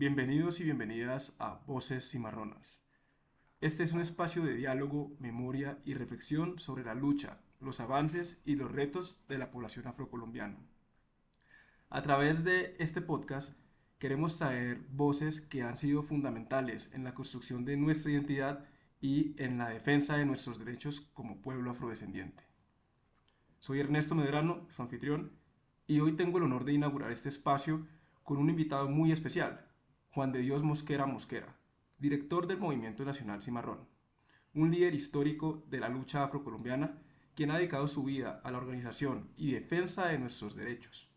bienvenidos y bienvenidas a Voces Cimarronas. Este es un espacio de diálogo, memoria y reflexión sobre la lucha, los avances y los retos de la población afrocolombiana. A través de este podcast queremos traer voces que han sido fundamentales en la construcción de nuestra identidad y en la defensa de nuestros derechos como pueblo afrodescendiente. Soy Ernesto Medrano, su anfitrión, y hoy tengo el honor de inaugurar este espacio con un invitado muy especial, Juan de Dios Mosquera Mosquera, director del Movimiento Nacional Cimarrón, un líder histórico de la lucha afrocolombiana quien ha dedicado su vida a la organización y defensa de nuestros derechos.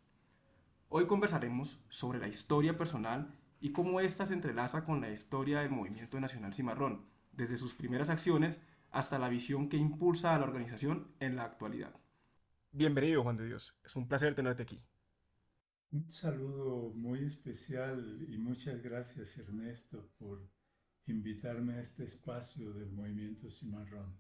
Hoy conversaremos sobre la historia personal y cómo ésta se entrelaza con la historia del Movimiento Nacional Cimarrón, desde sus primeras acciones hasta la visión que impulsa a la organización en la actualidad. Bienvenido, Juan de Dios. Es un placer tenerte aquí. Un saludo muy especial y muchas gracias Ernesto por invitarme a este espacio del Movimiento Cimarrón.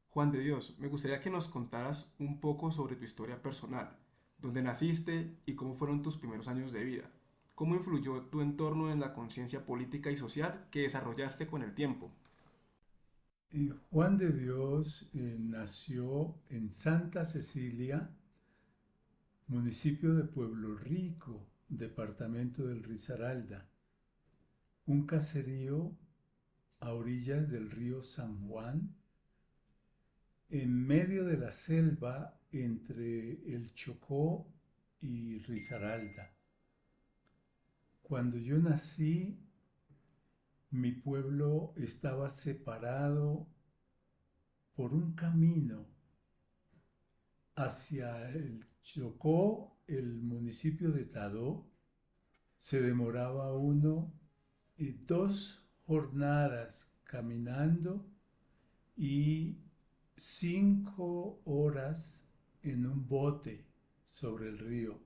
Juan de Dios, me gustaría que nos contaras un poco sobre tu historia personal, dónde naciste y cómo fueron tus primeros años de vida. ¿Cómo influyó tu entorno en la conciencia política y social que desarrollaste con el tiempo? Juan de Dios nació en Santa Cecilia, municipio de Pueblo Rico, departamento del Risaralda, un caserío a orillas del río San Juan, en medio de la selva entre el Chocó y Risaralda. Cuando yo nací, mi pueblo estaba separado por un camino hacia el Chocó, el municipio de Tadó. Se demoraba uno 2 jornadas caminando y 5 horas en un bote sobre el río.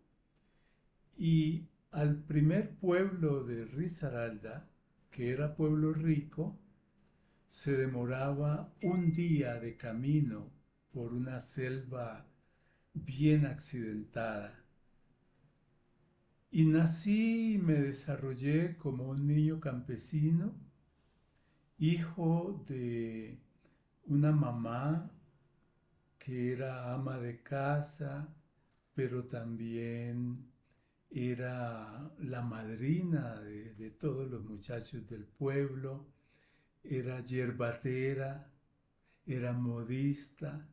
Y al primer pueblo de Risaralda, que era Pueblo Rico, se demoraba un día de camino por una selva bien accidentada. Y nací y me desarrollé como un niño campesino, hijo de una mamá que era ama de casa, pero también era la madrina de todos los muchachos del pueblo, era yerbatera, era modista,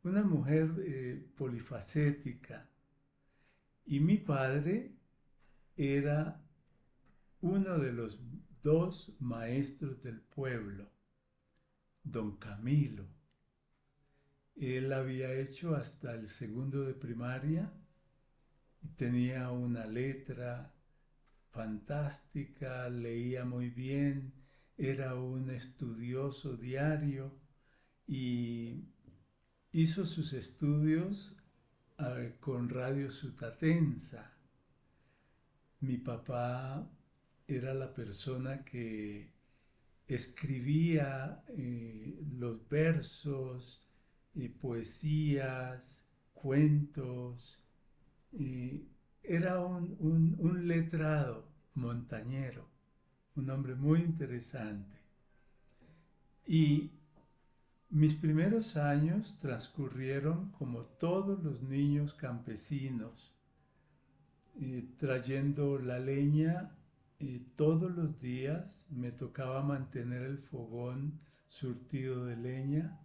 una mujer polifacética. Y mi padre era uno de los 2 maestros del pueblo, don Camilo. Él había hecho hasta el segundo de primaria y tenía una letra fantástica, leía muy bien, era un estudioso diario y hizo sus estudios con Radio Sutatensa. Mi papá era la persona que escribía los versos, poesías, cuentos. Era un letrado montañero, un hombre muy interesante. Y mis primeros años transcurrieron como todos los niños campesinos, trayendo la leña. Todos los días me tocaba mantener el fogón surtido de leña,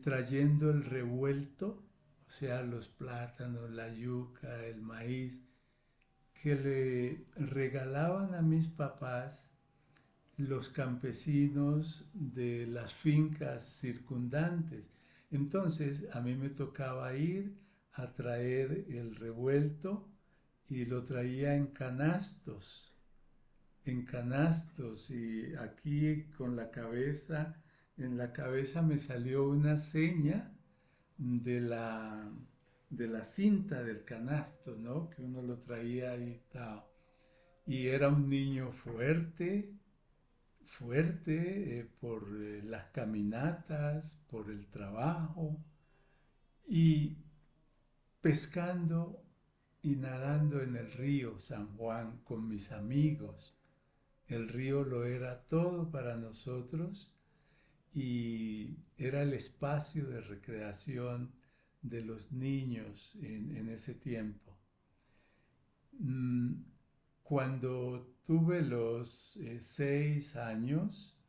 trayendo el revuelto, o sea, los plátanos, la yuca, el maíz, que le regalaban a mis papás los campesinos de las fincas circundantes. Entonces a mí me tocaba ir a traer el revuelto y lo traía en canastos y aquí con la cabeza, en la cabeza me salió una seña de la cinta del canasto, ¿no? Que uno lo traía ahí, tal. Y era un niño fuerte, fuerte por las caminatas, por el trabajo y pescando y nadando en el río San Juan con mis amigos. El río lo era todo para nosotros y era el espacio de recreación de los niños en ese tiempo. Cuando tuve los 6 años,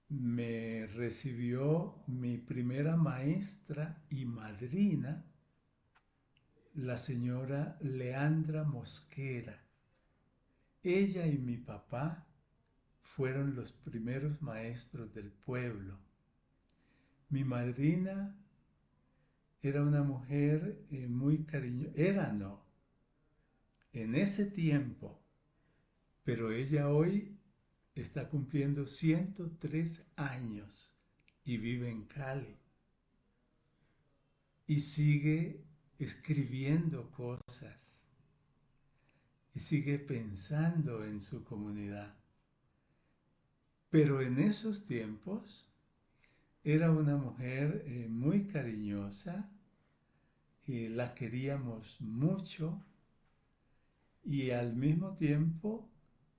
me recibió mi primera maestra y madrina, la señora Leandra Mosquera. Ella y mi papá fueron los primeros maestros del pueblo. Mi madrina era una mujer muy cariñosa, no, en ese tiempo, pero ella hoy está cumpliendo 103 años y vive en Cali y sigue escribiendo cosas y sigue pensando en su comunidad. Pero en esos tiempos era una mujer muy cariñosa y la queríamos mucho y al mismo tiempo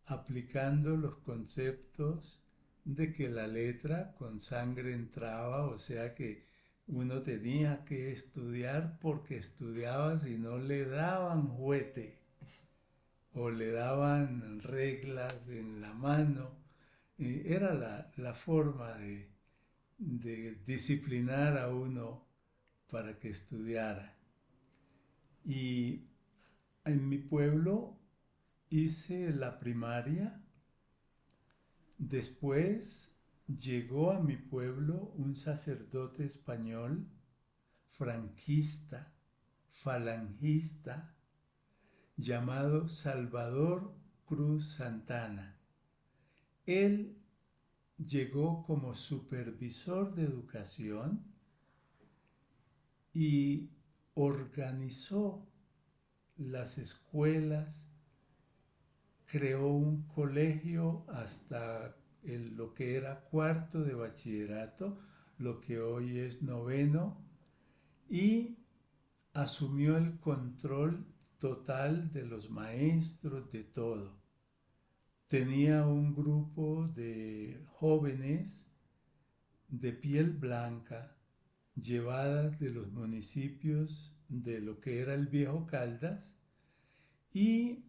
aplicando los conceptos de que la letra con sangre entraba, o sea que uno tenía que estudiar porque estudiaba, si no le daban juguete o le daban reglas en la mano. Era la forma de disciplinar a uno para que estudiara. Y en mi pueblo hice la primaria. Después llegó a mi pueblo un sacerdote español, franquista, falangista, llamado Salvador Cruz Santana. Él llegó como supervisor de educación y organizó las escuelas, creó un colegio hasta lo que era cuarto de bachillerato, lo que hoy es noveno, y asumió el control total de los maestros, de todo. Tenía un grupo de jóvenes de piel blanca, llevadas de los municipios de lo que era el Viejo Caldas, y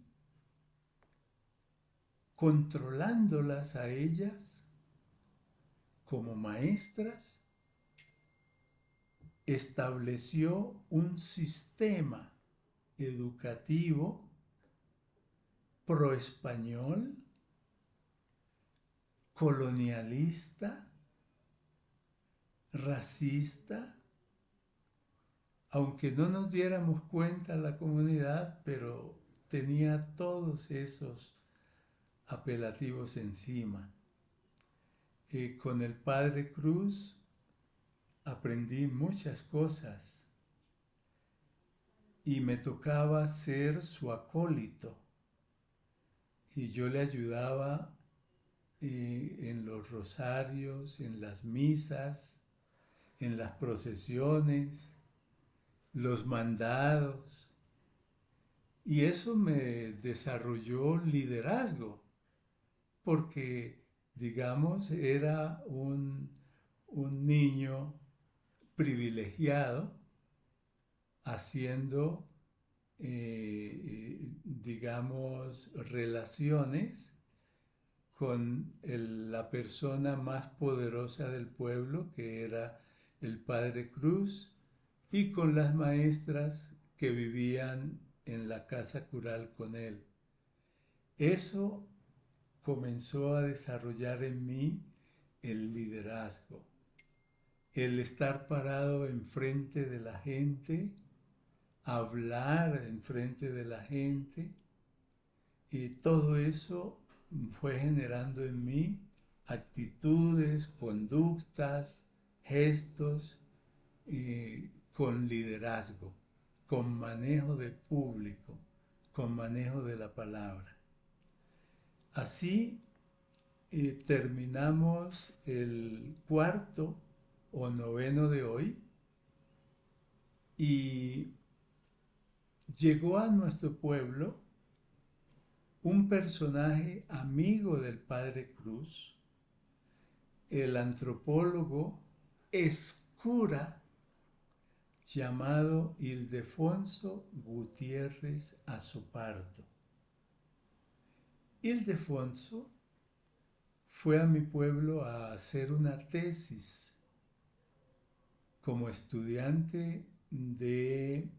controlándolas a ellas como maestras, estableció un sistema educativo pro-español, colonialista, racista, aunque no nos diéramos cuenta la comunidad, pero tenía todos esos apelativos encima. Con el Padre Cruz aprendí muchas cosas y me tocaba ser su acólito y yo le ayudaba en los rosarios, en las misas, en las procesiones, los mandados, y eso me desarrolló liderazgo porque, digamos, era un niño privilegiado haciendo, digamos, relaciones con la persona más poderosa del pueblo, que era el Padre Cruz, y con las maestras que vivían en la casa cural con él. Eso comenzó a desarrollar en mí el liderazgo, el estar parado enfrente de la gente, hablar enfrente de la gente, y todo eso fue generando en mí actitudes, conductas, gestos, con liderazgo, con manejo de público, con manejo de la palabra. Así terminamos el cuarto o noveno de hoy y llegó a nuestro pueblo un personaje amigo del padre Cruz, el antropólogo Escura, llamado Ildefonso Gutiérrez Azopardo. Ildefonso fue a mi pueblo a hacer una tesis como estudiante de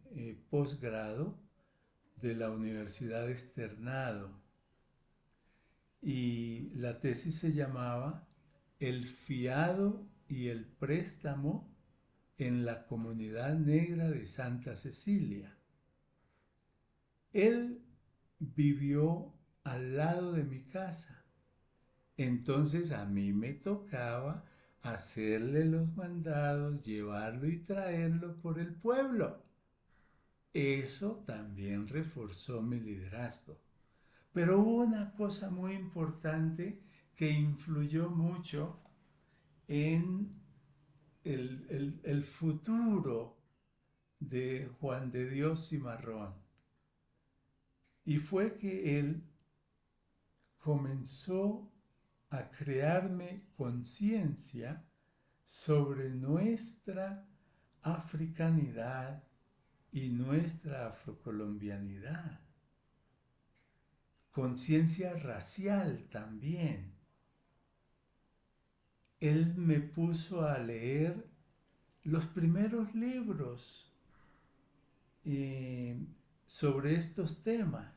posgrado de la Universidad Externado, y la tesis se llamaba El fiado y el préstamo en la comunidad negra de Santa Cecilia. Él vivió al lado de mi casa, entonces a mí me tocaba hacerle los mandados, llevarlo y traerlo por el pueblo. Eso también reforzó mi liderazgo. Pero hubo una cosa muy importante que influyó mucho en el futuro de Juan de Dios Cimarrón. Y fue que él comenzó a crearme conciencia sobre nuestra africanidad y nuestra afrocolombianidad. Conciencia racial también. Él me puso a leer los primeros libros sobre estos temas.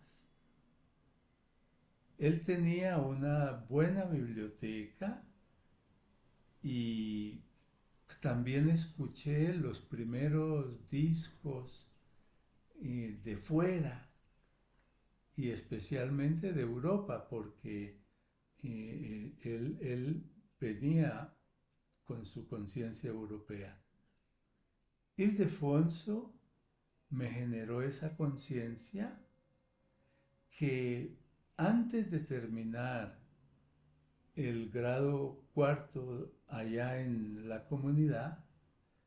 Él tenía una buena biblioteca y también escuché los primeros discos de fuera y especialmente de Europa, porque él venía con su conciencia europea. Ildefonso me generó esa conciencia que antes de terminar el grado cuarto allá en la comunidad,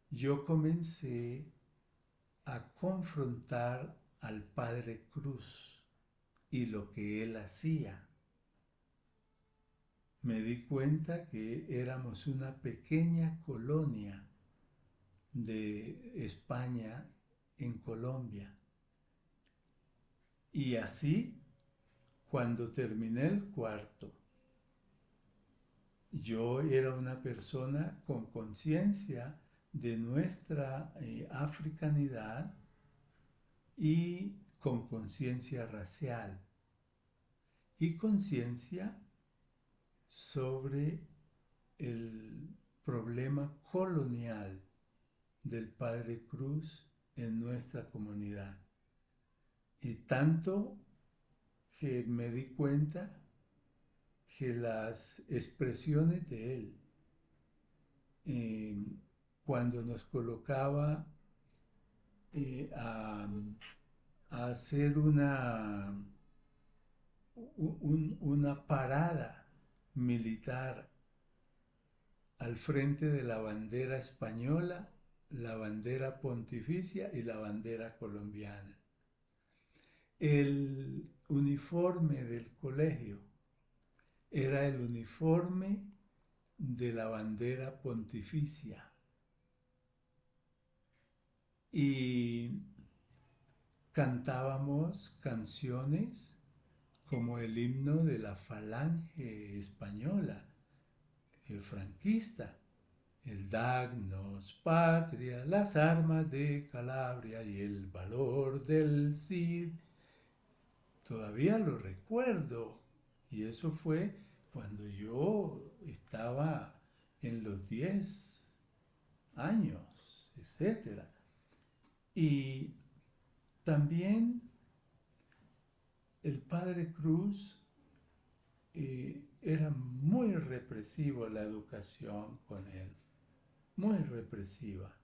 yo comencé a confrontar al Padre Cruz y lo que él hacía. Me di cuenta que éramos una pequeña colonia de España en Colombia. Y así, cuando terminé el cuarto, yo era una persona con conciencia de nuestra africanidad y con conciencia racial y conciencia sobre el problema colonial del Padre Cruz en nuestra comunidad. Y tanto que me di cuenta que las expresiones de él, cuando nos colocaba a hacer una parada militar al frente de la bandera española, la bandera pontificia y la bandera colombiana. El uniforme del colegio era el uniforme de la bandera pontificia. Y cantábamos canciones como el himno de la falange española, el franquista, el Dagnos Patria, las armas de Calabria y el valor del Cid. Todavía lo recuerdo, y eso fue cuando yo estaba en los 10 años, etc. Y también el Padre Cruz era muy represivo la educación con él, muy represiva.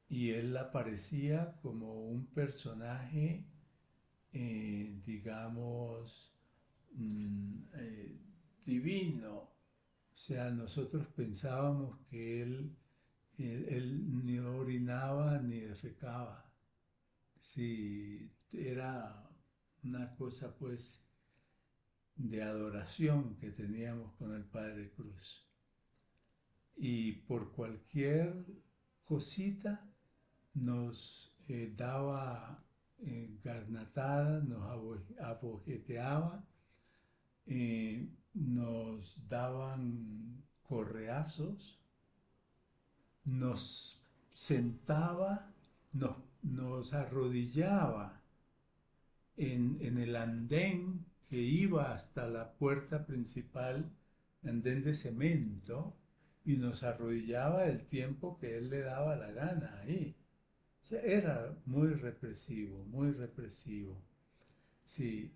Y él aparecía como un personaje, digamos, divino. O sea, nosotros pensábamos que él ni orinaba ni defecaba, Sí, era una cosa pues de adoración que teníamos con el Padre Cruz. Y por cualquier cosita nos daba garnatada, nos abojeteaba, nos daban correazos, nos sentaba, nos arrodillaba en el andén que iba hasta la puerta principal, andén de cemento, y nos arrodillaba el tiempo que él le daba la gana ahí. O sea, era muy represivo, muy represivo. Sí,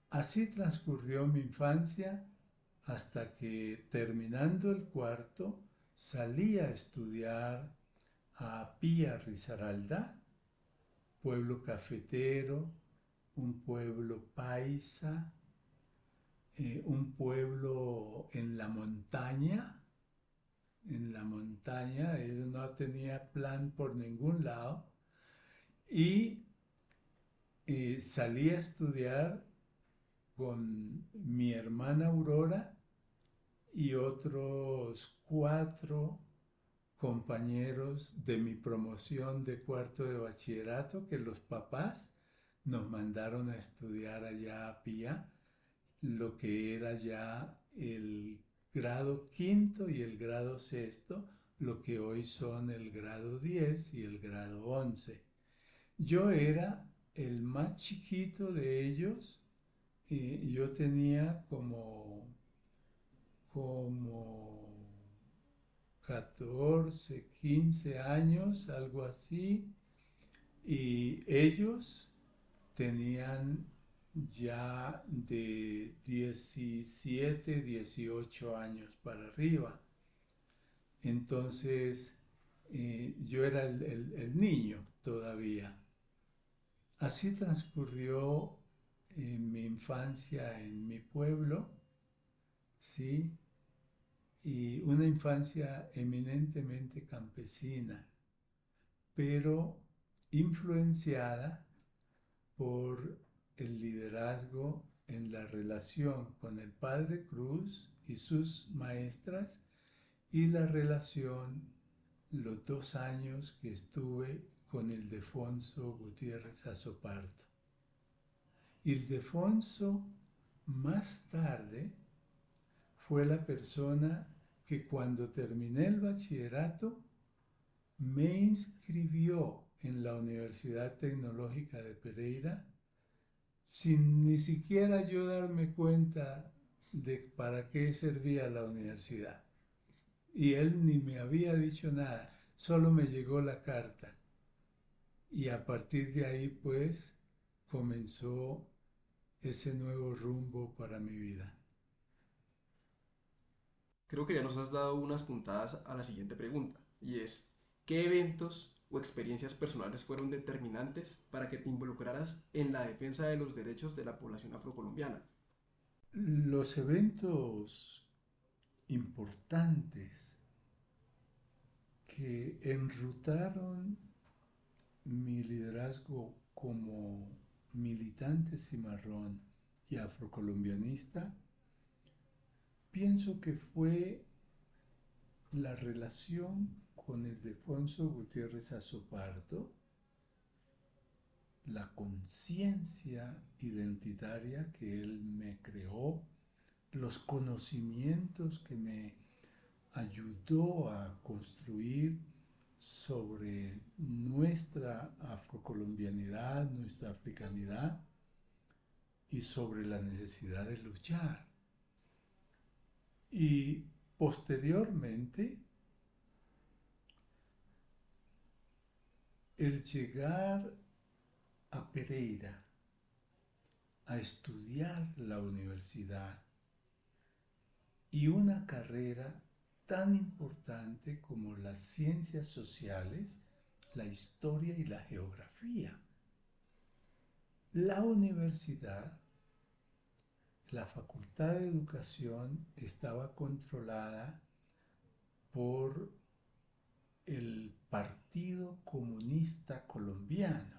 así transcurrió mi infancia hasta que terminando el cuarto salí a estudiar a Pía Risaralda, pueblo cafetero, un pueblo paisa, un pueblo en la montaña, él no tenía plan por ningún lado, y salí a estudiar con mi hermana Aurora y otros 4 compañeros de mi promoción de cuarto de bachillerato que los papás nos mandaron a estudiar allá a Pía, lo que era ya el grado quinto y el grado sexto, lo que hoy son el grado 10 y el grado 11. Yo era el más chiquito de ellos, y yo tenía como 14, 15 años, algo así, y ellos tenían ya de 17, 18 años para arriba. Entonces, yo era el niño todavía. Así transcurrió mi infancia en mi pueblo, ¿sí? Y una infancia eminentemente campesina, pero influenciada por el liderazgo en la relación con el Padre Cruz y sus maestras y la relación los 2 años que estuve con Ildefonso Gutiérrez Azopardo. Ildefonso más tarde fue la persona que cuando terminé el bachillerato me inscribió en la Universidad Tecnológica de Pereira sin ni siquiera yo darme cuenta de para qué servía la universidad. Y él ni me había dicho nada, solo me llegó la carta. Y a partir de ahí, pues, comenzó ese nuevo rumbo para mi vida. Creo que ya nos has dado unas puntadas a la siguiente pregunta, y es, ¿qué eventos o experiencias personales fueron determinantes para que te involucraras en la defensa de los derechos de la población afrocolombiana? Los eventos importantes que enrutaron mi liderazgo como militante cimarrón y afrocolombianista, pienso que fue la relación con Ildefonso Gutiérrez Azopardo, la conciencia identitaria que él me creó, los conocimientos que me ayudó a construir sobre nuestra afrocolombianidad, nuestra africanidad y sobre la necesidad de luchar. Y posteriormente, el llegar a Pereira a estudiar la universidad y una carrera tan importante como las ciencias sociales, la historia y la geografía. La universidad, la Facultad de Educación, estaba controlada por el Partido Comunista Colombiano.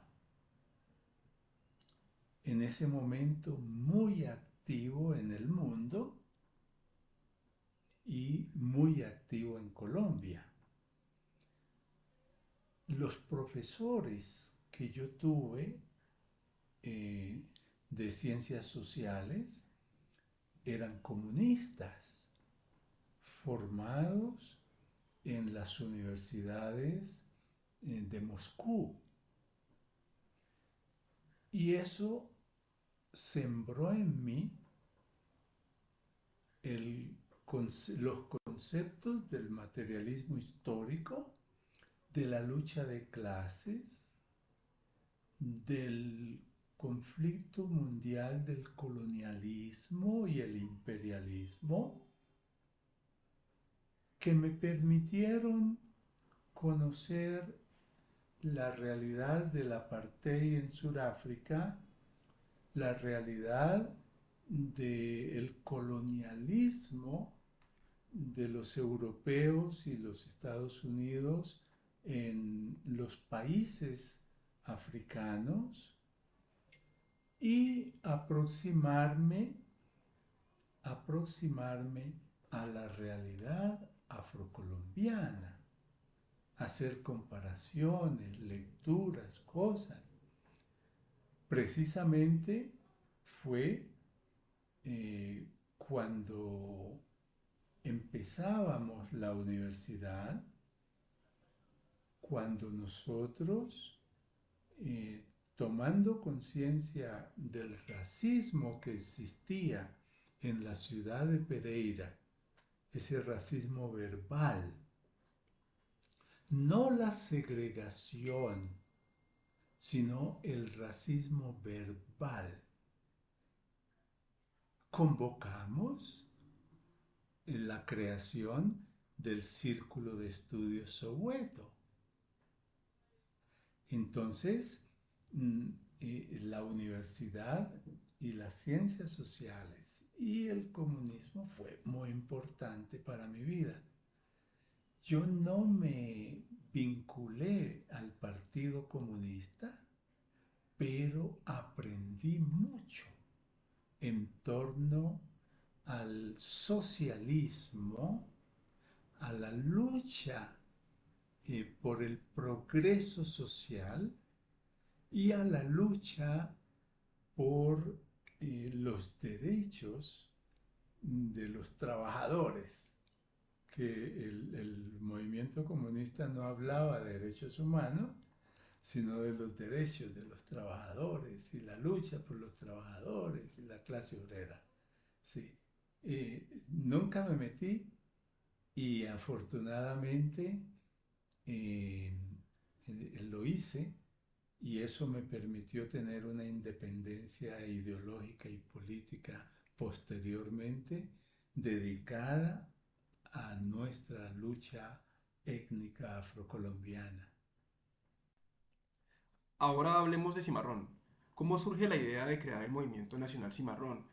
en ese momento muy activo en el mundo y muy activo en Colombia. Los profesores que yo tuve de ciencias sociales eran comunistas, formados en las universidades de Moscú. Y eso sembró en mí los conceptos del materialismo histórico, de la lucha de clases, del conflicto mundial del colonialismo y el imperialismo, que me permitieron conocer la realidad del apartheid en Sudáfrica, la realidad del colonialismo de los europeos y los Estados Unidos en los países africanos y aproximarme a la realidad afrocolombiana, hacer comparaciones, lecturas, cosas. Precisamente fue cuando empezábamos la universidad, cuando nosotros, tomando conciencia del racismo que existía en la ciudad de Pereira, ese racismo verbal, no la segregación, sino el racismo verbal, convocamos en la creación del Círculo de Estudios Soweto. Entonces, la universidad y las ciencias sociales y el comunismo fue muy importante para mi vida. Yo no me vinculé al Partido Comunista, pero aprendí mucho en torno al socialismo, a la lucha por el progreso social y a la lucha por los derechos de los trabajadores, que el movimiento comunista no hablaba de derechos humanos, sino de los derechos de los trabajadores y la lucha por los trabajadores y la clase obrera. Sí. Nunca me metí y afortunadamente lo hice, y eso me permitió tener una independencia ideológica y política posteriormente dedicada a nuestra lucha étnica afrocolombiana. Ahora hablemos de Cimarrón. ¿Cómo surge la idea de crear el Movimiento Nacional Cimarrón?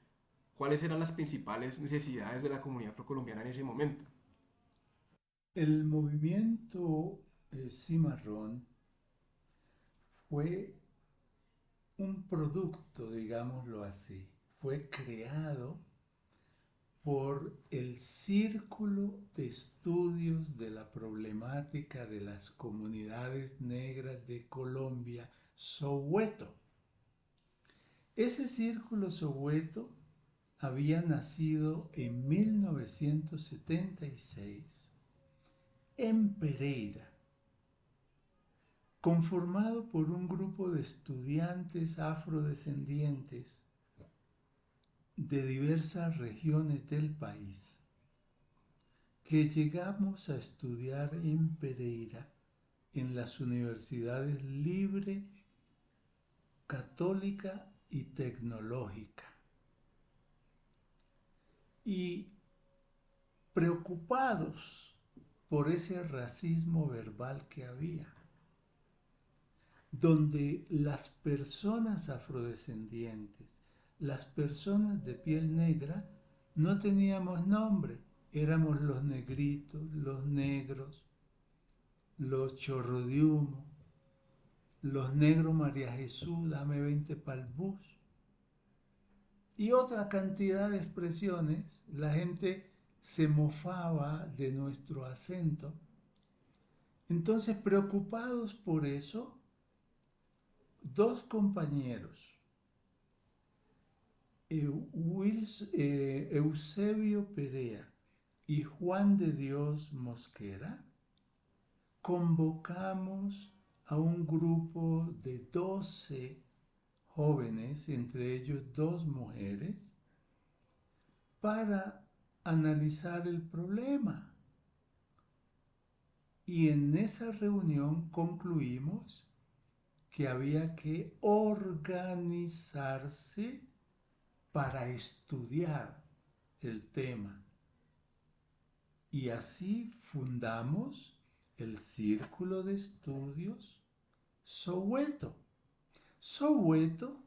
¿Cuáles eran las principales necesidades de la comunidad afrocolombiana en ese momento? El movimiento Cimarrón fue un producto, digámoslo así, fue creado por el Círculo de Estudios de la Problemática de las Comunidades Negras de Colombia, Soweto. Ese Círculo Soweto había nacido en 1976 en Pereira, conformado por un grupo de estudiantes afrodescendientes de diversas regiones del país, que llegamos a estudiar en Pereira en las universidades Libre, Católica y Tecnológica. Y preocupados por ese racismo verbal que había, donde las personas afrodescendientes, las personas de piel negra, no teníamos nombre, éramos los negritos, los negros, los chorro de humo, los negros María Jesús, dame 20 pa'l bus. y otra cantidad de expresiones. La gente se mofaba de nuestro acento. Entonces, preocupados por eso, dos compañeros, Eusebio Perea y Juan de Dios Mosquera, convocamos a un grupo de 12 jóvenes, entre ellos dos mujeres, para analizar el problema. Y en esa reunión concluimos que había que organizarse para estudiar el tema. Y así fundamos el Círculo de Estudios Soweto. Soweto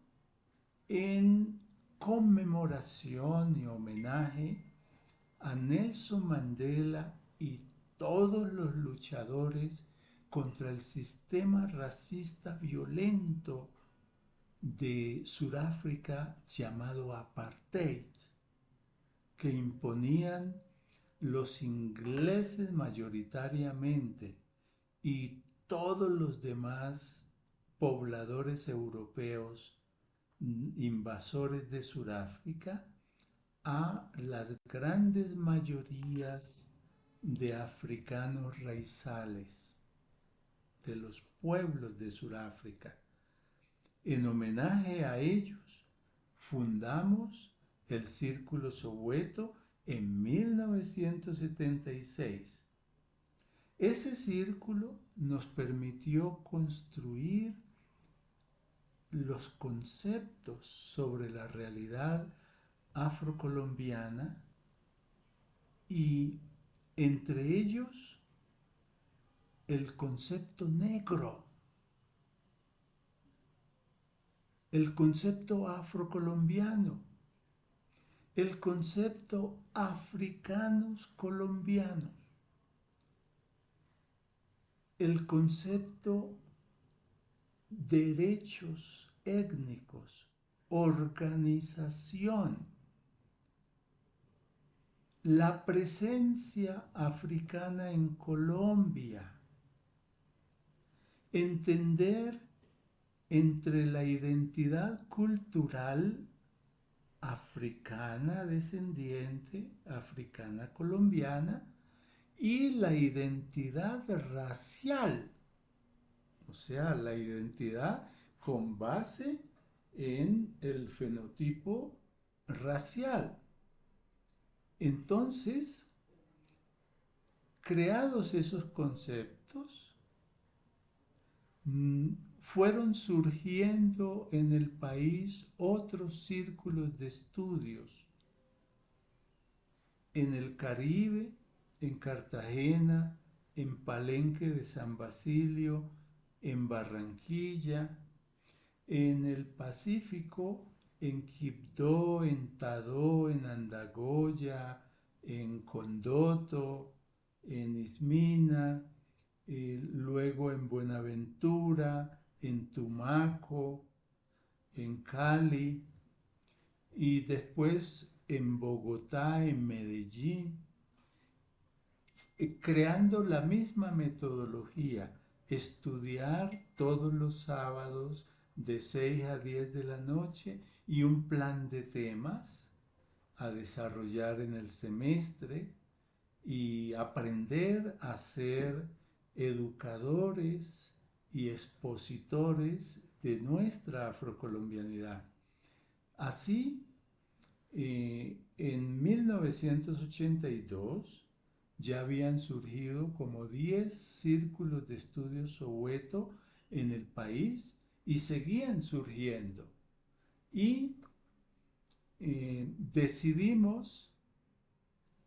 en conmemoración y homenaje a Nelson Mandela y todos los luchadores contra el sistema racista violento de Sudáfrica llamado apartheid, que imponían los ingleses mayoritariamente y todos los demás pobladores europeos invasores de Sudáfrica a las grandes mayorías de africanos raizales, de los pueblos de Sudáfrica. En homenaje a ellos, fundamos el Círculo Soweto en 1976. Ese círculo nos permitió construir los conceptos sobre la realidad afrocolombiana y entre ellos el concepto negro, el concepto afrocolombiano, el concepto africanos colombianos, el concepto derechos étnicos, organización, la presencia africana en Colombia, entender entre la identidad cultural africana descendiente, africana colombiana, y la identidad racial, o sea, la identidad con base en el fenotipo racial. Entonces, creados esos conceptos, fueron surgiendo en el país otros círculos de estudios. En el Caribe, en Cartagena, en Palenque de San Basilio, en Barranquilla, en el Pacífico, en Quibdó, en Tadó, en Andagoya, en Condoto, en Ismina, luego en Buenaventura, en Tumaco, en Cali y después en Bogotá, en Medellín, creando la misma metodología, estudiar todos los sábados de 6 a 10 de la noche y un plan de temas a desarrollar en el semestre y aprender a ser educadores y expositores de nuestra afrocolombianidad. Así, en 1982 ya habían surgido como 10 círculos de estudios Soweto en el país y seguían surgiendo. Y decidimos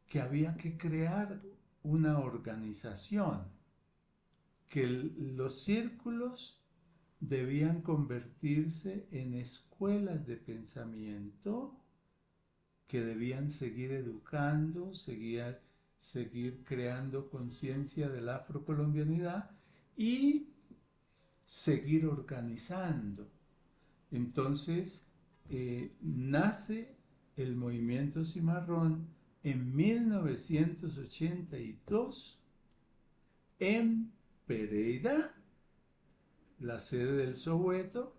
que había que crear una organización, que los círculos debían convertirse en escuelas de pensamiento que debían seguir educando, seguir creando conciencia de la afrocolombianidad y seguir organizando. Entonces, nace el movimiento cimarrón en 1982 en Pereira, la sede del Soweto,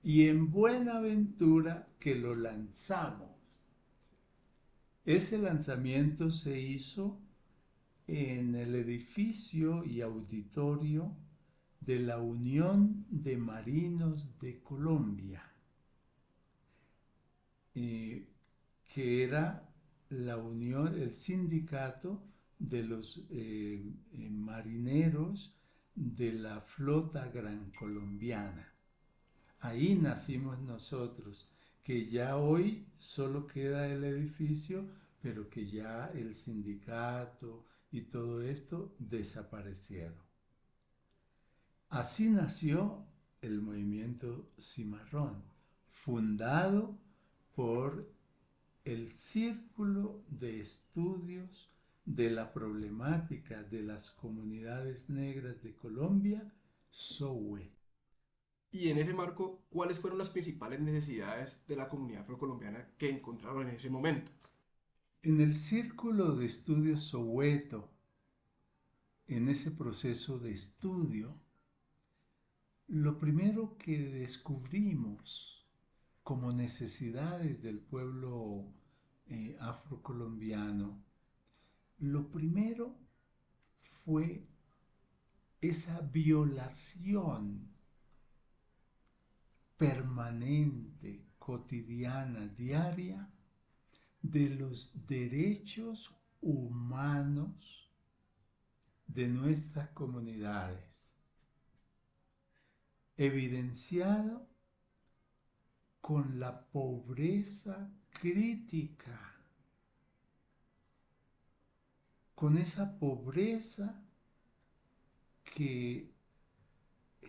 y en Buenaventura, que lo lanzamos. Ese lanzamiento se hizo en el edificio y auditorio de la Unión de Marinos de Colombia, que era la unión, el sindicato de los marineros de la flota gran colombiana. Ahí nacimos nosotros, que ya hoy solo queda el edificio, pero que ya el sindicato y todo esto desaparecieron. Así nació el movimiento cimarrón, fundado por el Círculo de Estudios de la Problemática de las Comunidades Negras de Colombia, SOWET. Y en ese marco, ¿cuáles fueron las principales necesidades de la comunidad afrocolombiana que encontraron en ese momento? En el Círculo de Estudios Soweto, en ese proceso de estudio, lo primero que descubrimos como necesidades del pueblo afrocolombiano, lo primero fue esa violación permanente, cotidiana, diaria, de los derechos humanos de nuestras comunidades, evidenciado con la pobreza crítica, con esa pobreza que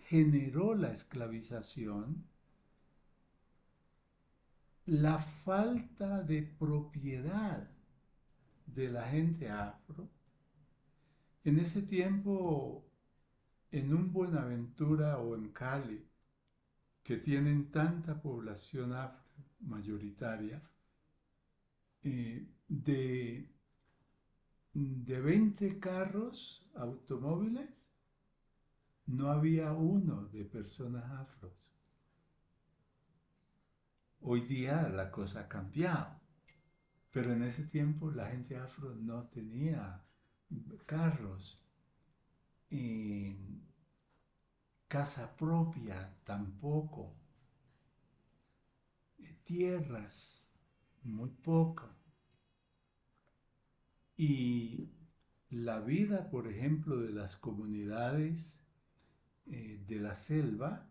generó la esclavización, la falta de propiedad de la gente afro. En ese tiempo, en un Buenaventura o en Cali, que tienen tanta población afro mayoritaria, de 20 carros automóviles, no había uno de personas afros. Hoy día la cosa ha cambiado, pero en ese tiempo la gente afro no tenía carros, casa propia tampoco, tierras muy poco. Y la vida, por ejemplo, de las comunidades de la selva,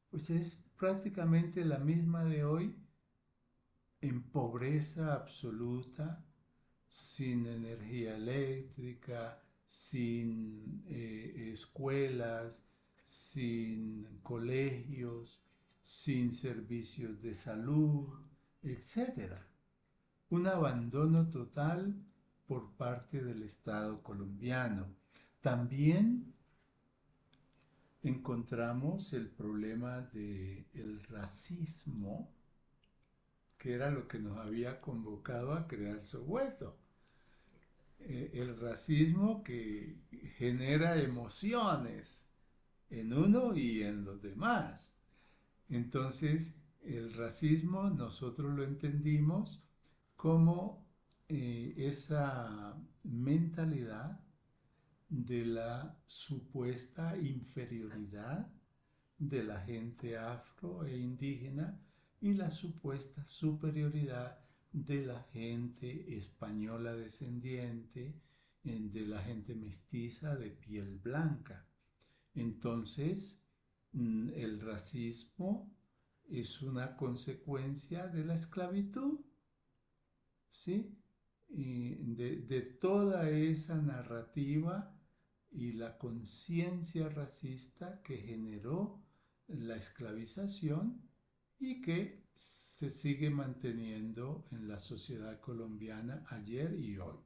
pues es prácticamente la misma de hoy, en pobreza absoluta, sin energía eléctrica, sin escuelas, sin colegios, sin servicios de salud, etc. Un abandono total por parte del Estado colombiano. También encontramos el problema del racismo, que era lo que nos había convocado a crear Soweto. El racismo que genera emociones en uno y en los demás. Entonces, el racismo nosotros lo entendimos como esa mentalidad de la supuesta inferioridad de la gente afro e indígena y la supuesta superioridad de la gente española descendiente, de la gente mestiza de piel blanca. Entonces, el racismo es una consecuencia de la esclavitud, ¿sí? De toda esa narrativa y la conciencia racista que generó la esclavización y que se sigue manteniendo en la sociedad colombiana ayer y hoy.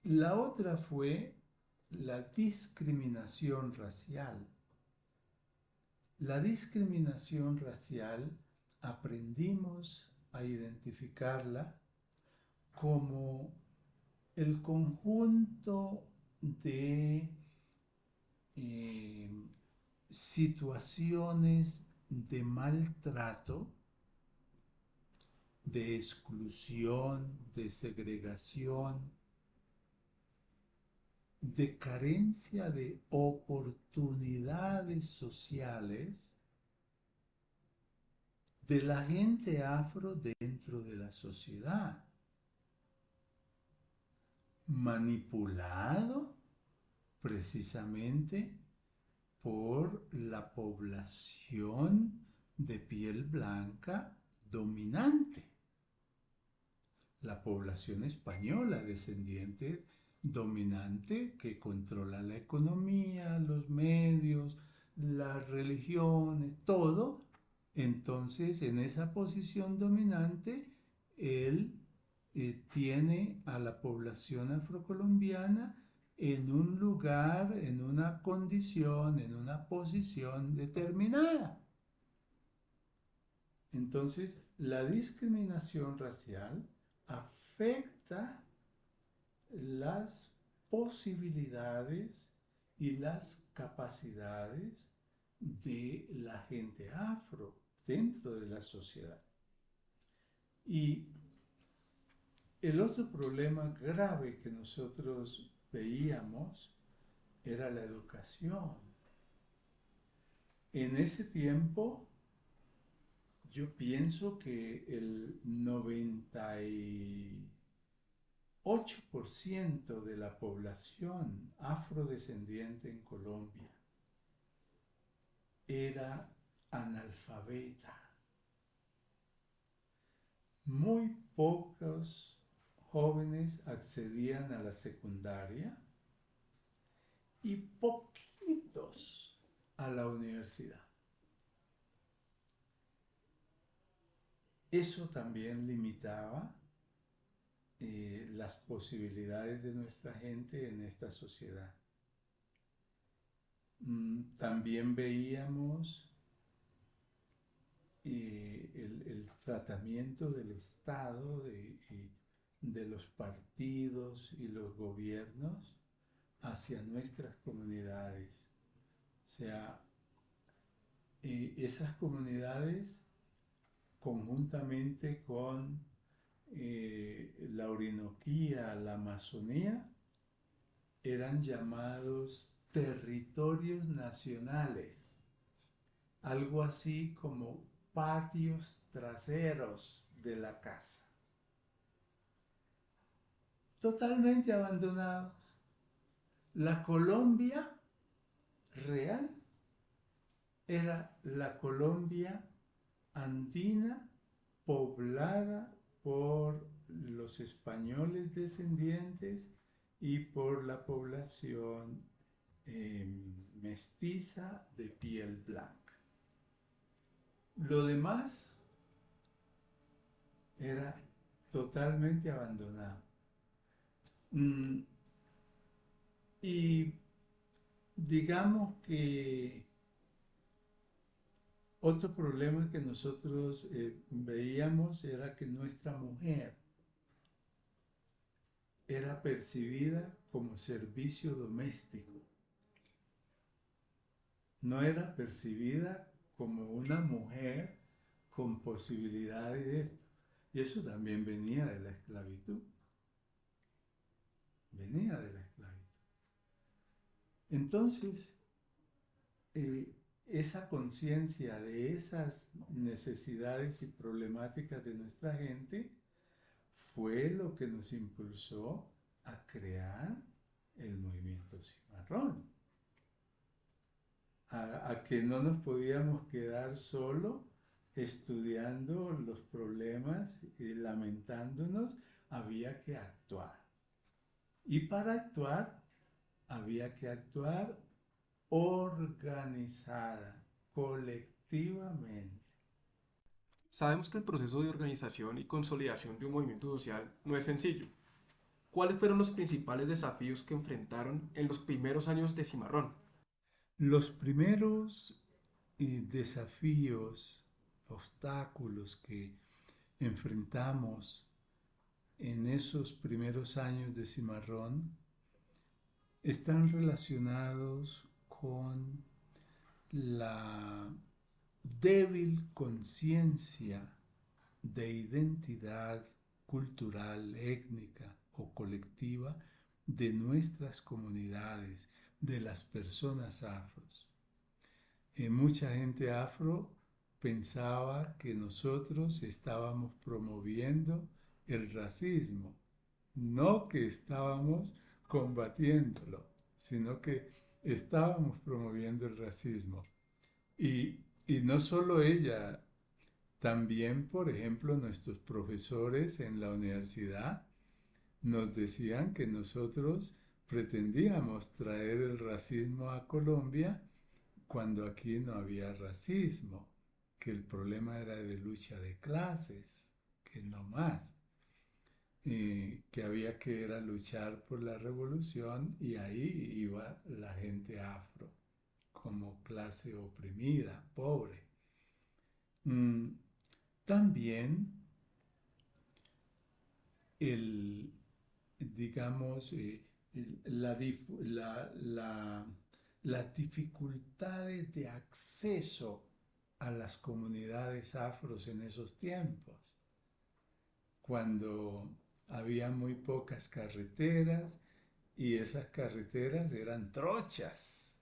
La otra fue la discriminación racial. La discriminación racial aprendimos a identificarla como el conjunto de eh, situaciones de maltrato, de exclusión, de segregación, de carencia de oportunidades sociales de la gente afro dentro de la sociedad, manipulado precisamente por la población de piel blanca dominante, la población española descendiente dominante que controla la economía, los medios, las religiones, todo. Entonces, en esa posición dominante, él tiene a la población afrocolombiana en un lugar, en una condición, en una posición determinada. Entonces, la discriminación racial afecta las posibilidades y las capacidades de la gente afro dentro de la sociedad. Y el otro problema grave que nosotros veíamos era la educación. En ese tiempo, yo pienso que el 98% de la población afrodescendiente en Colombia era analfabeta. Muy pocos jóvenes accedían a la secundaria y poquitos a la universidad. Eso también limitaba las posibilidades de nuestra gente en esta sociedad. También veíamos el tratamiento del Estado, de los partidos y los gobiernos hacia nuestras comunidades. O sea, esas comunidades conjuntamente con la Orinoquía, la Amazonía, eran llamados territorios nacionales, algo así como patios traseros de la casa, totalmente abandonados. La Colombia real era la Colombia andina poblada por los españoles descendientes y por la población mestiza de piel blanca. Lo demás era totalmente abandonado. Y digamos que otro problema que nosotros veíamos era que nuestra mujer era percibida como servicio doméstico. No era percibida como una mujer con posibilidades de esto. Y eso también venía de la esclavitud. Venía de la esclavitud. Entonces, esa conciencia de esas necesidades y problemáticas de nuestra gente fue lo que nos impulsó a crear el movimiento Cimarrón. A que no nos podíamos quedar solo estudiando los problemas y lamentándonos, había que actuar. Y para actuar, había que actuar organizada, colectivamente. Sabemos que el proceso de organización y consolidación de un movimiento social no es sencillo. ¿Cuáles fueron los principales desafíos que enfrentaron en los primeros años de Cimarrón? Los primeros desafíos, obstáculos que enfrentamos en esos primeros años de Cimarrón están relacionados con la débil conciencia de identidad cultural, étnica o colectiva de nuestras comunidades, de las personas afros. Mucha gente afro pensaba que nosotros estábamos promoviendo el racismo, no que estábamos combatiéndolo, sino que estábamos promoviendo el racismo. Y no solo ella, también, por ejemplo, nuestros profesores en la universidad nos decían que nosotros pretendíamos traer el racismo a Colombia cuando aquí no había racismo, que el problema era de lucha de clases, que no más, que había que era luchar por la revolución y ahí iba la gente afro como clase oprimida, pobre. Mm, También el, digamos, las dificultades de acceso a las comunidades afros en esos tiempos, cuando había muy pocas carreteras y esas carreteras eran trochas.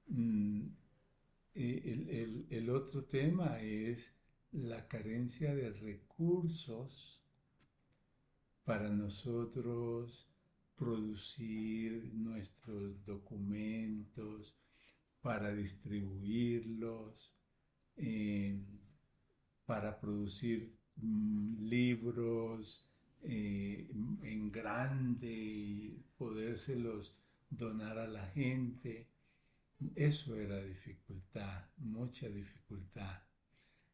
Mm, el otro tema es la carencia de recursos para nosotros producir nuestros documentos, para distribuirlos, eh, para producir libros en grande y podérselos donar a la gente. Eso era dificultad, mucha dificultad,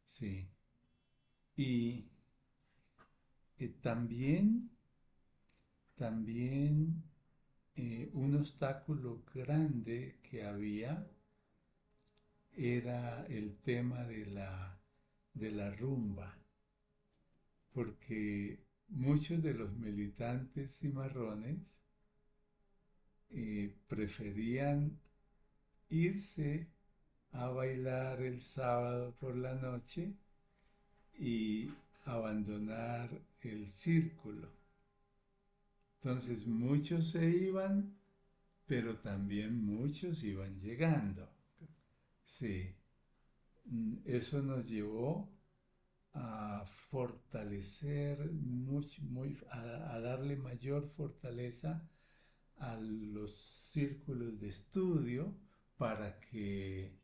sí. Y también, también un obstáculo grande que había era el tema de la rumba, porque muchos de los militantes cimarrones preferían irse a bailar el sábado por la noche y abandonar el círculo. Entonces muchos se iban, pero también muchos iban llegando. Sí, eso nos llevó a fortalecer, a darle mayor fortaleza a los círculos de estudio para que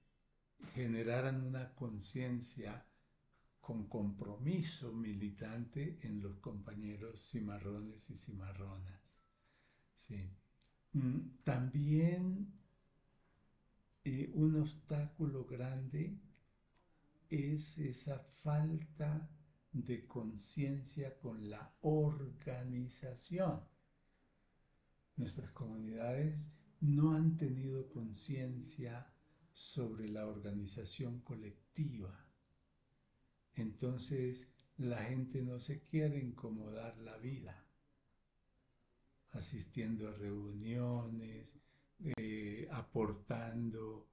generaran una conciencia con compromiso militante en los compañeros cimarrones y cimarronas. Sí. También un obstáculo grande es esa falta de conciencia con la organización. Nuestras comunidades no han tenido conciencia sobre la organización colectiva. Entonces la gente no se quiere incomodar la vida, asistiendo a reuniones, aportando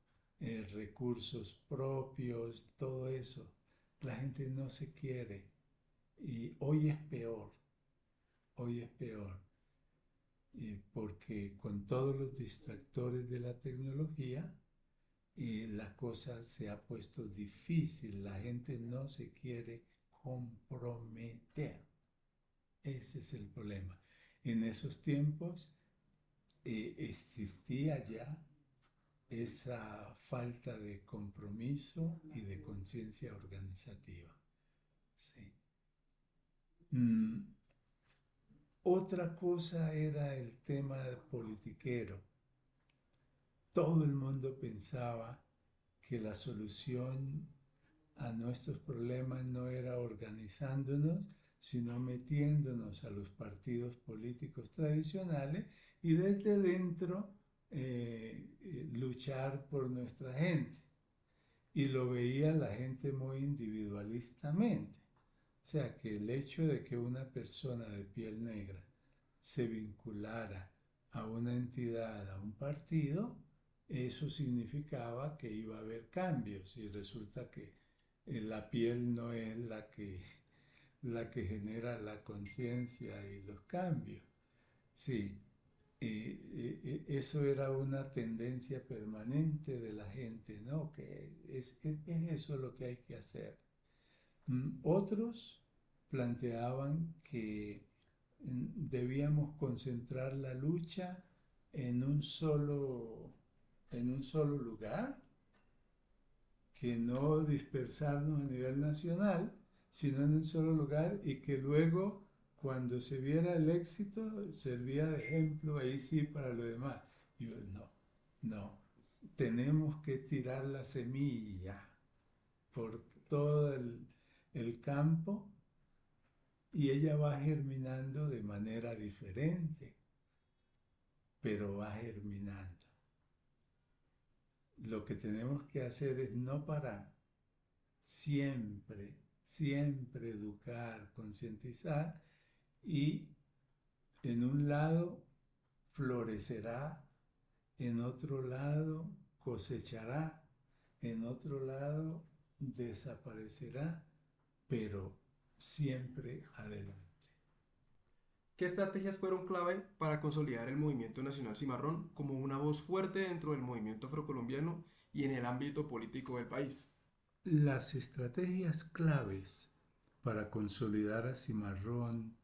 recursos propios, todo eso. La gente no se quiere y hoy es peor, hoy es peor, porque con todos los distractores de la tecnología, la cosa se ha puesto difícil, la gente no se quiere comprometer. Ese es el problema. En esos tiempos existía ya esa falta de compromiso y de conciencia organizativa. Sí. Otra cosa era el tema politiquero. Todo el mundo pensaba que la solución a nuestros problemas no era organizándonos, sino metiéndonos a los partidos políticos tradicionales y desde dentro luchar por nuestra gente. y lo veía la gente muy individualistamente. O sea que el hecho de que una persona de piel negra se vinculara a una entidad, a un partido, eso significaba que iba a haber cambios y resulta que la piel no es la que genera la conciencia y los cambios. Sí, eso era una tendencia permanente de la gente, ¿no? Que es eso lo que hay que hacer. Otros planteaban que debíamos concentrar la lucha en un en un solo lugar, que no dispersarnos a nivel nacional, sino en un solo lugar y que luego, cuando se viera el éxito, servía de ejemplo ahí sí para lo demás. Y yo, no, no, tenemos que tirar la semilla por todo el campo y ella va germinando de manera diferente, pero va germinando. Lo que tenemos que hacer es no parar, siempre, siempre educar, concientizar y en un lado florecerá, en otro lado cosechará, en otro lado desaparecerá, pero siempre adelante. ¿Qué estrategias fueron clave para consolidar el movimiento nacional cimarrón como una voz fuerte dentro del movimiento afrocolombiano y en el ámbito político del país? Las estrategias claves para consolidar a Cimarrón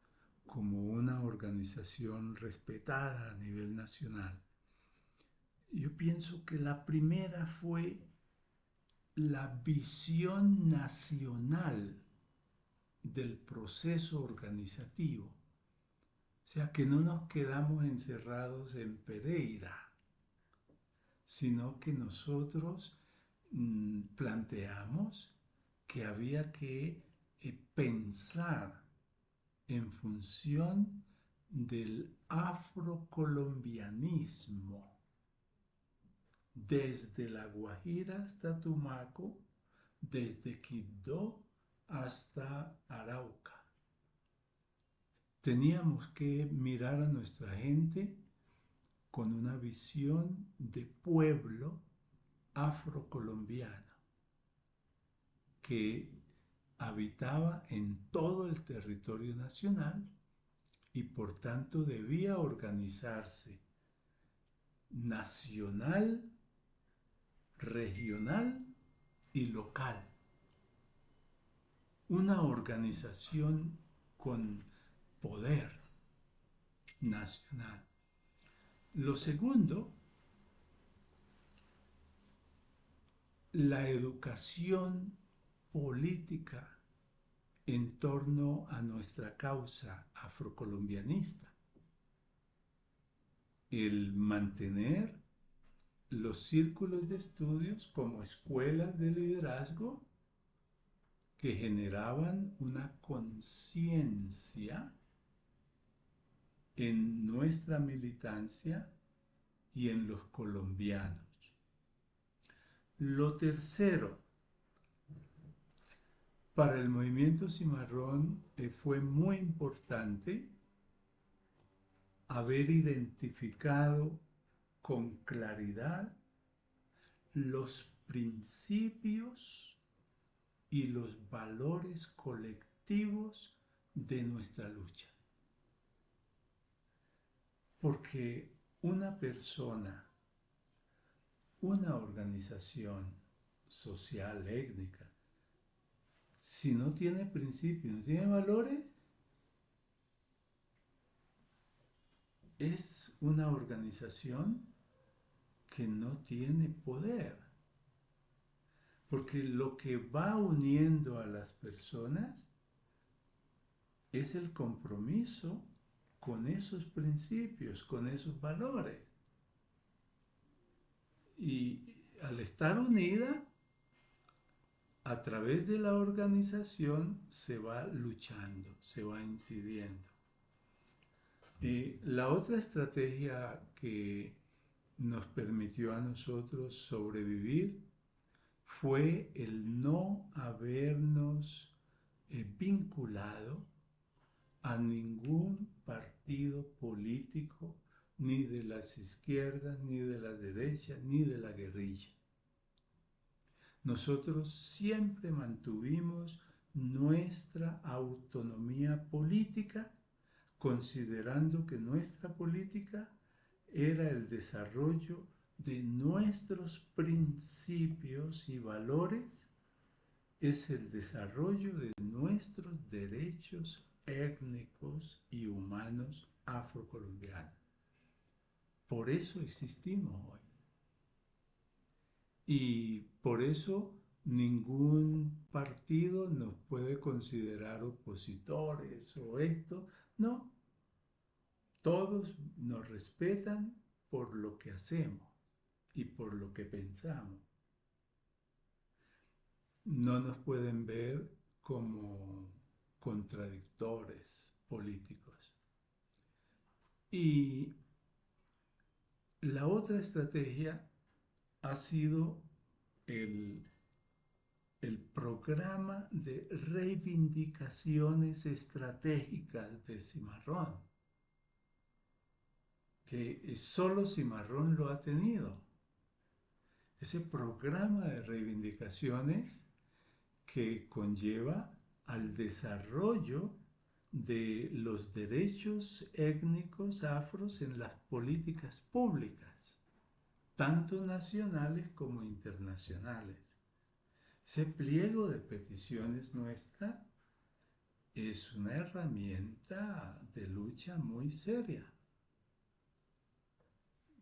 como una organización respetada a nivel nacional, yo pienso que la primera fue la visión nacional del proceso organizativo. O sea, que no nos quedamos encerrados en Pereira, sino que nosotros planteamos que había que pensar en función del afrocolombianismo, desde La Guajira hasta Tumaco, desde Quibdó hasta Arauca. Teníamos que mirar a nuestra gente con una visión de pueblo afrocolombiano que habitaba en todo el territorio nacional y por tanto debía organizarse nacional, regional y local. Una organización con poder nacional. Lo segundo, la educación política en torno a nuestra causa afrocolombianista. El mantener los círculos de estudios como escuelas de liderazgo que generaban una conciencia en nuestra militancia y en los colombianos. Lo tercero, para el movimiento Cimarrón fue muy importante haber identificado con claridad los principios y los valores colectivos de nuestra lucha. Porque una persona, una organización social, étnica, si no tiene principios, no tiene valores, es una organización que no tiene poder. Porque lo que va uniendo a las personas es el compromiso con esos principios, con esos valores. Y al estar unida, a través de la organización se va luchando, se va incidiendo. La otra estrategia que nos permitió a nosotros sobrevivir fue el no habernos vinculado a ningún partido político, ni de las izquierdas, ni de la derecha, ni de la guerrilla. Nosotros siempre mantuvimos nuestra autonomía política, considerando que nuestra política era el desarrollo de nuestros principios y valores, es el desarrollo de nuestros derechos étnicos y humanos afrocolombianos. Por eso existimos hoy. Y por eso ningún partido nos puede considerar opositores o esto. No, todos nos respetan por lo que hacemos y por lo que pensamos. No nos pueden ver como contradictores políticos. Y la otra estrategia ha sido el programa de reivindicaciones estratégicas de Cimarrón, que solo Cimarrón lo ha tenido. Ese programa de reivindicaciones que conlleva al desarrollo de los derechos étnicos afros en las políticas públicas, tanto nacionales como internacionales. Ese pliego de peticiones nuestra es una herramienta de lucha muy seria.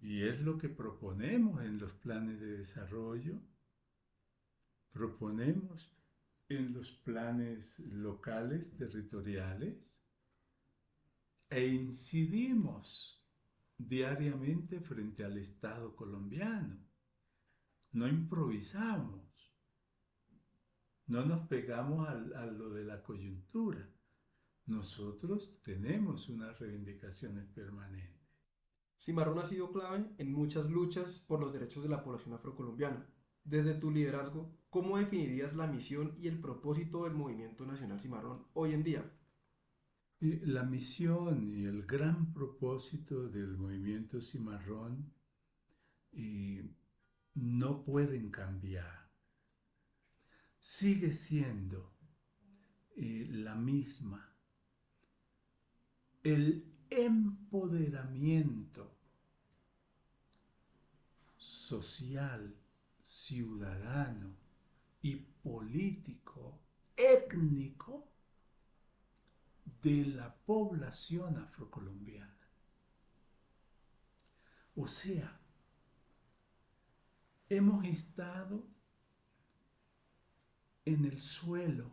Y es lo que proponemos en los planes de desarrollo, proponemos en los planes locales, territoriales, e incidimos diariamente frente al Estado colombiano. No improvisamos, no nos pegamos a lo de la coyuntura. Nosotros tenemos unas reivindicaciones permanentes. Cimarrón ha sido clave en muchas luchas por los derechos de la población afrocolombiana. Desde tu liderazgo, ¿cómo definirías la misión y el propósito del Movimiento Nacional Cimarrón hoy en día? La misión y el gran propósito del movimiento Cimarrón no pueden cambiar. Sigue siendo la misma. El empoderamiento social, ciudadano y político, étnico de la población afrocolombiana. O sea, hemos estado en el suelo,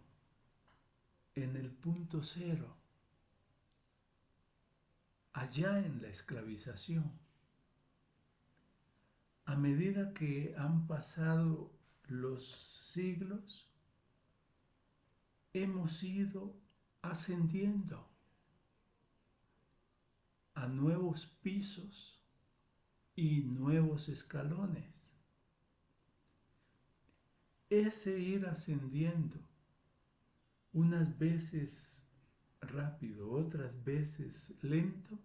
en el punto cero, allá en la esclavización. A medida que han pasado los siglos, hemos ido ascendiendo a nuevos pisos y nuevos escalones. Ese ir ascendiendo, unas veces rápido, otras veces lento,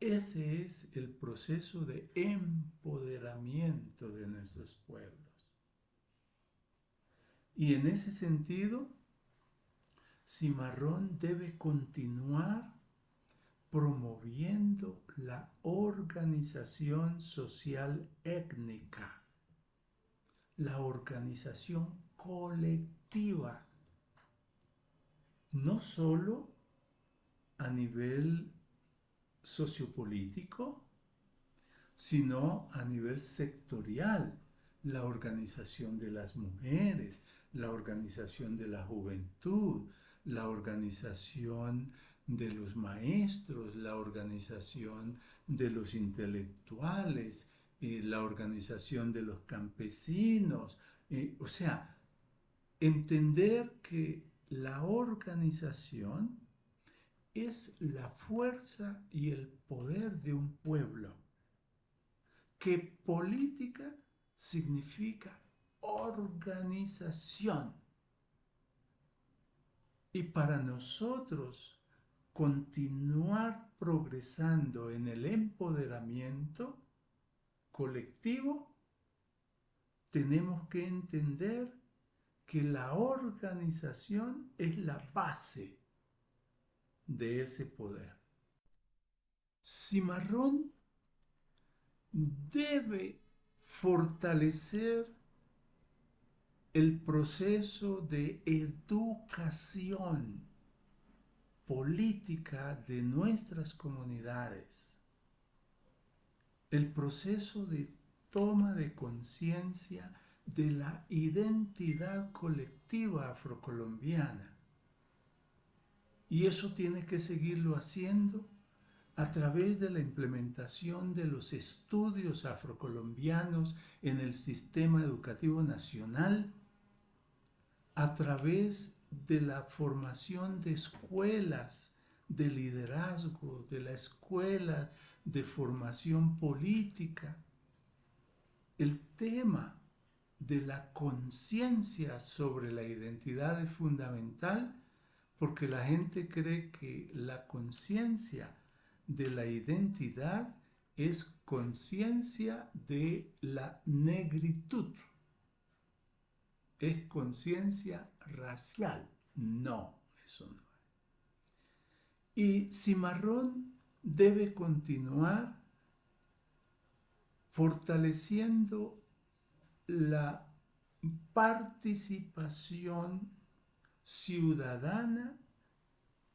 ese es el proceso de empoderamiento de nuestros pueblos. Y en ese sentido, Cimarrón debe continuar promoviendo la organización social étnica, la organización colectiva, no solo a nivel sociopolítico, sino a nivel sectorial, la organización de las mujeres, la organización de la juventud, la organización de los maestros, la organización de los intelectuales, la organización de los campesinos. O sea, entender que la organización es la fuerza y el poder de un pueblo, que política significa organización. Y para nosotros continuar progresando en el empoderamiento colectivo, tenemos que entender que la organización es la base de ese poder. Cimarrón debe fortalecer el proceso de educación política de nuestras comunidades, el proceso de toma de conciencia de la identidad colectiva afrocolombiana. Y eso tiene que seguirlo haciendo a través de la implementación de los estudios afrocolombianos en el sistema educativo nacional, a través de la formación de escuelas de liderazgo, de la escuela de formación política. El tema de la conciencia sobre la identidad es fundamental porque la gente cree que la conciencia de la identidad es conciencia de la negritud, es conciencia racial. No, eso no. Y Cimarrón debe continuar fortaleciendo la participación ciudadana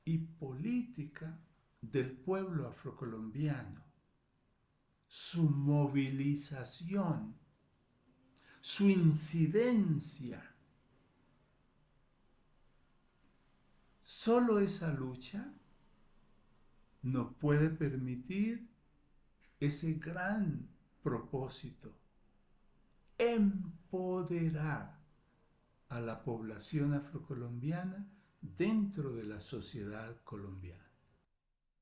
y política del pueblo afrocolombiano, su movilización, su incidencia. Solo esa lucha nos puede permitir ese gran propósito: empoderar a la población afrocolombiana dentro de la sociedad colombiana.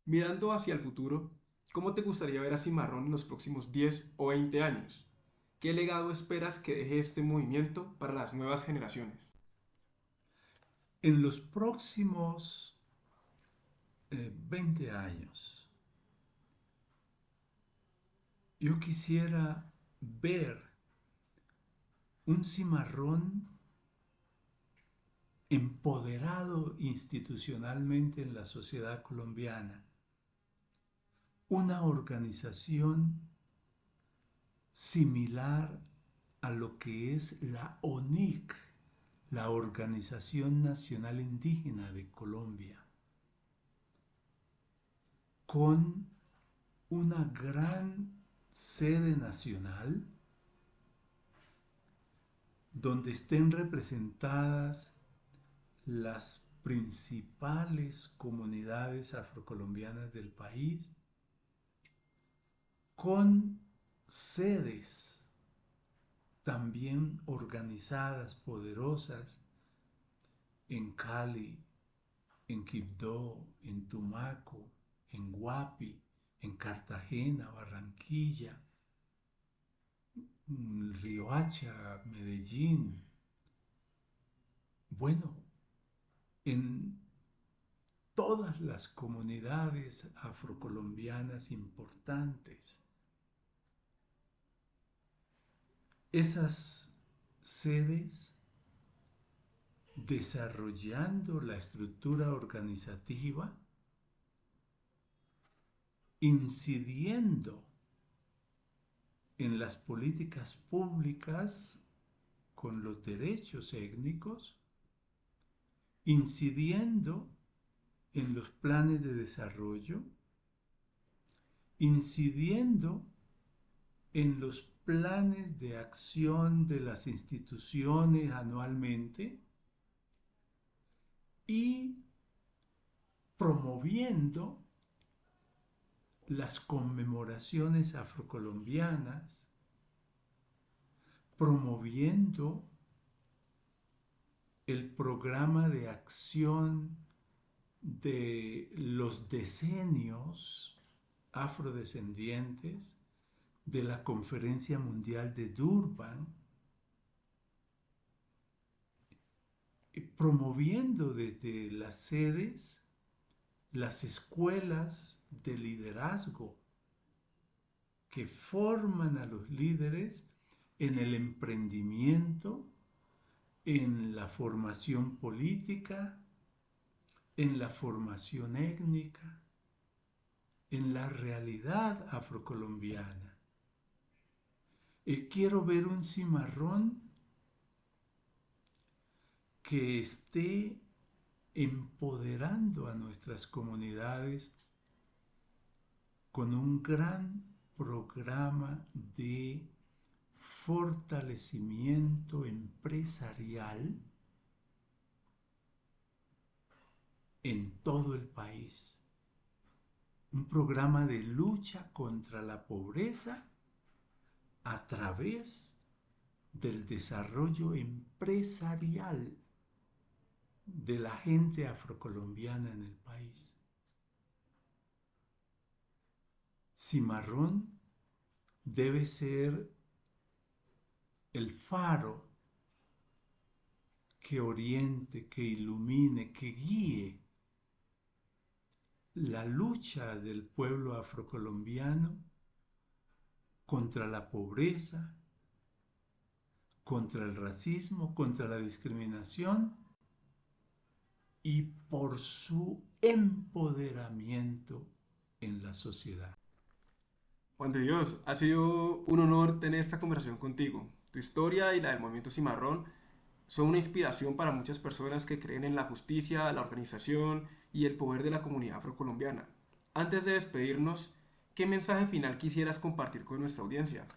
Mirando hacia el futuro, ¿cómo te gustaría ver a Cimarrón en los próximos 10 o 20 años? ¿Qué legado esperas que deje este movimiento para las nuevas generaciones? En los próximos 20 años, yo quisiera ver un Cimarrón empoderado institucionalmente en la sociedad colombiana, una organización similar a lo que es la ONIC, la Organización Nacional Indígena de Colombia, con una gran sede nacional donde estén representadas las principales comunidades afrocolombianas del país, con sedes también organizadas, poderosas, en Cali, en Quibdó, en Tumaco, en Guapi, en Cartagena, Barranquilla, Riohacha, Medellín. Bueno, en todas las comunidades afrocolombianas importantes. Esas sedes, desarrollando la estructura organizativa, incidiendo en las políticas públicas con los derechos étnicos, incidiendo en los planes de desarrollo, incidiendo en los planes de acción de las instituciones anualmente y promoviendo las conmemoraciones afrocolombianas, promoviendo el programa de acción de los decenios afrodescendientes de la Conferencia Mundial de Durban, promoviendo desde las sedes las escuelas de liderazgo que forman a los líderes en el emprendimiento, en la formación política, en la formación étnica, en la realidad afrocolombiana. Quiero ver un cimarrón que esté empoderando a nuestras comunidades con un gran programa de fortalecimiento empresarial en todo el país. Un programa de lucha contra la pobreza a través del desarrollo empresarial de la gente afrocolombiana en el país. Cimarrón debe ser el faro que oriente, que ilumine, que guíe la lucha del pueblo afrocolombiano contra la pobreza, contra el racismo, contra la discriminación y por su empoderamiento en la sociedad. Juan de Dios, ha sido un honor tener esta conversación contigo. Tu historia y la del movimiento Cimarrón son una inspiración para muchas personas que creen en la justicia, la organización y el poder de la comunidad afrocolombiana. Antes de despedirnos, ¿qué mensaje final quisieras compartir con nuestra audiencia?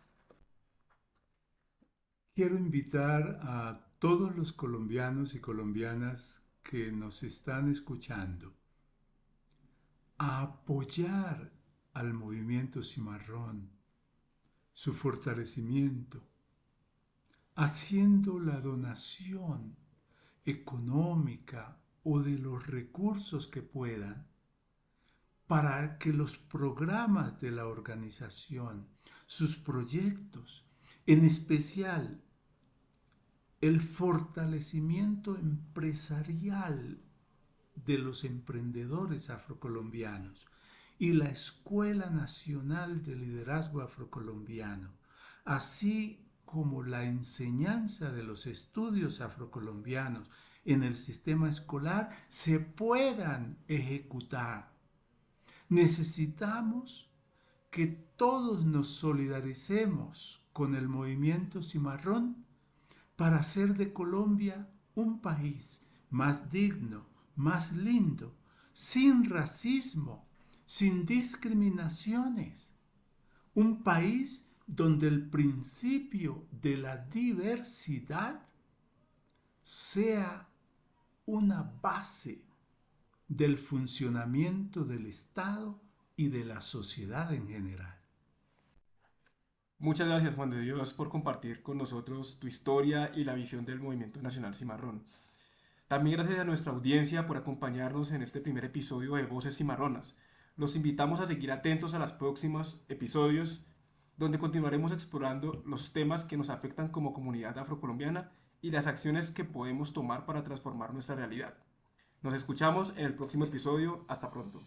Quiero invitar a todos los colombianos y colombianas que nos están escuchando a apoyar al movimiento Cimarrón, su fortalecimiento, haciendo la donación económica o de los recursos que puedan para que los programas de la organización, sus proyectos, en especial el fortalecimiento empresarial de los emprendedores afrocolombianos y la Escuela Nacional de Liderazgo Afrocolombiano, así como la enseñanza de los estudios afrocolombianos en el sistema escolar, se puedan ejecutar. Necesitamos que todos nos solidaricemos con el movimiento Cimarrón para hacer de Colombia un país más digno, más lindo, sin racismo, sin discriminaciones. Un país donde el principio de la diversidad sea una base del funcionamiento del Estado y de la sociedad en general. Muchas gracias, Juan de Dios, por compartir con nosotros tu historia y la visión del Movimiento Nacional Cimarrón. También gracias a nuestra audiencia por acompañarnos en este primer episodio de Voces Cimarronas. Los invitamos a seguir atentos a los próximos episodios, donde continuaremos explorando los temas que nos afectan como comunidad afrocolombiana y las acciones que podemos tomar para transformar nuestra realidad. Nos escuchamos en el próximo episodio. Hasta pronto.